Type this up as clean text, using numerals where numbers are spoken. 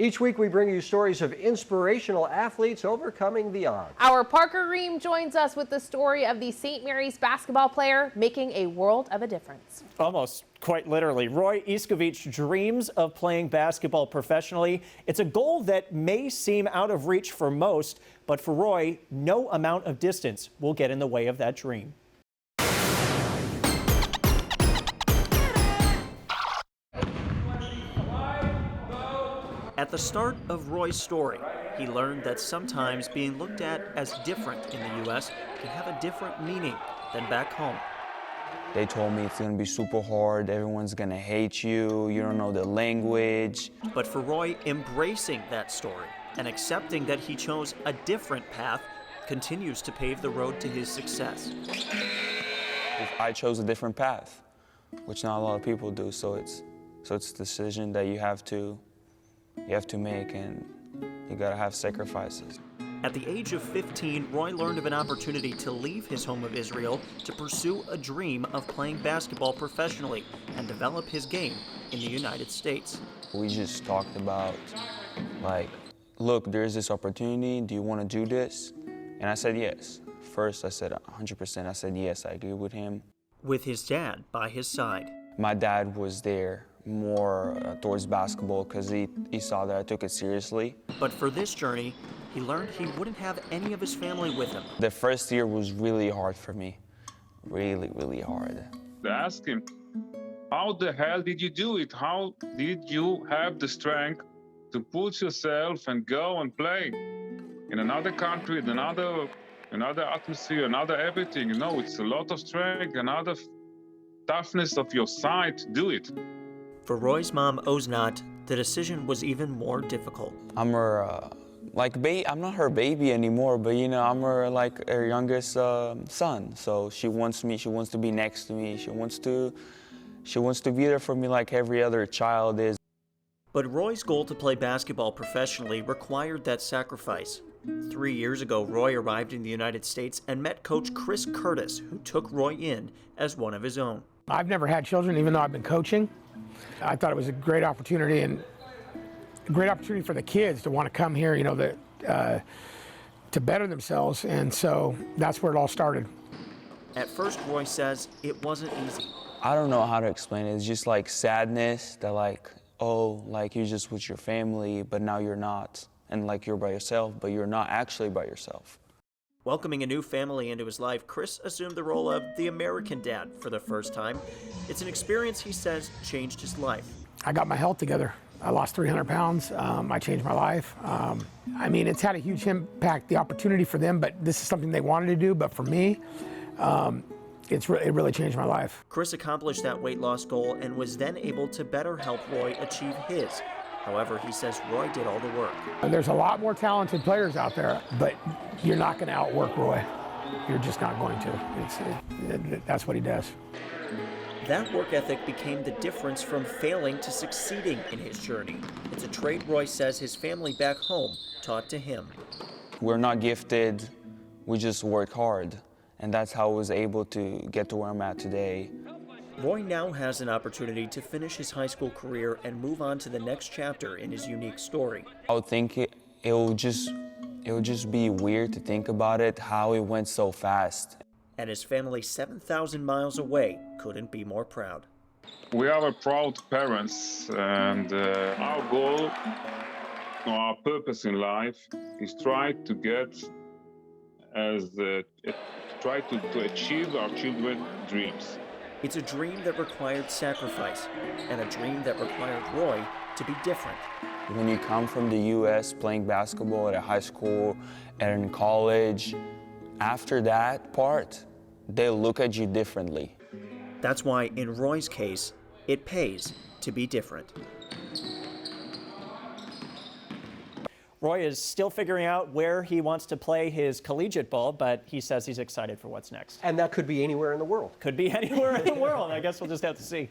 Each week we bring you stories of inspirational athletes overcoming the odds. Our Parker Ream joins us with the story of the St. Mary's basketball player making a world of a difference. Almost quite literally. Roy Itcovichi dreams of playing basketball professionally. It's a goal that may seem out of reach for most, but for Roy, no amount of distance will get in the way of that dream. At the start of Roy's story, he learned that sometimes being looked at as different in the U.S. can have a different meaning than back home. They told me it's gonna be super hard, everyone's gonna hate you, you don't know the language. But for Roy, embracing that story and accepting that he chose a different path continues to pave the road to his success. I chose a different path, which not a lot of people do, so it's a decision that you have to make, and you gotta have sacrifices. At the age of 15, Roy learned of an opportunity to leave his home of Israel to pursue a dream of playing basketball professionally and develop his game in the United States. We just talked about, like, look, there's this opportunity, do you wanna do this? And I said yes. First, I said 100%, I said yes, I agree with him. With his dad by his side. My dad was there more towards basketball because he saw that I took it seriously. But for this journey, he learned he wouldn't have any of his family with him. The first year was really hard for me. Really, really hard. Ask him, how the hell did you do it? How did you have the strength to push yourself and go and play in another country, in another atmosphere, another everything? You know, it's a lot of strength, another toughness of your side to do it. For Roy's mom, Oznat, the decision was even more difficult. I'm her, I'm not her baby anymore, but you know, I'm her, her youngest son. So she wants me, she wants to be next to me, she wants to be there for me like every other child is. But Roy's goal to play basketball professionally required that sacrifice. 3 years ago, Roy arrived in the United States and met coach Chris Curtis, who took Roy in as one of his own. I've never had children, even though I've been coaching. I thought it was a great opportunity, and a great opportunity for the kids to want to come here, you know, to better themselves, and so that's where it all started. At first, Roy says it wasn't easy. I don't know how to explain it. It's just like sadness that you're just with your family, but now you're not. And you're by yourself, but you're not actually by yourself. Welcoming a new family into his life, Chris assumed the role of the American dad for the first time. It's an experience he says changed his life. I got my health together. I lost 300 pounds. I changed my life. I mean, it's had a huge impact, the opportunity for them, but this is something they wanted to do. But for me, it really changed my life. Chris accomplished that weight loss goal and was then able to better help Roy achieve his. However, he says Roy did all the work. There's a lot more talented players out there, but you're not going to outwork Roy. You're just not going to. That's what he does. That work ethic became the difference from failing to succeeding in his journey. It's a trait Roy says his family back home taught to him. We're not gifted, we just work hard. And that's how I was able to get to where I'm at today. Roy now has an opportunity to finish his high school career and move on to the next chapter in his unique story. I would think it would just be weird to think about it, how it went so fast. And his family 7,000 miles away couldn't be more proud. We are proud parents, and our goal, our purpose in life is try to achieve our children's dreams. It's a dream that required sacrifice, and a dream that required Roy to be different. When you come from the U.S. playing basketball at a high school and in college, after that part, they look at you differently. That's why, in Roy's case, it pays to be different. Roy is still figuring out where he wants to play his collegiate ball, but he says he's excited for what's next. And that could be anywhere in the world. Could be anywhere in the world. I guess we'll just have to see.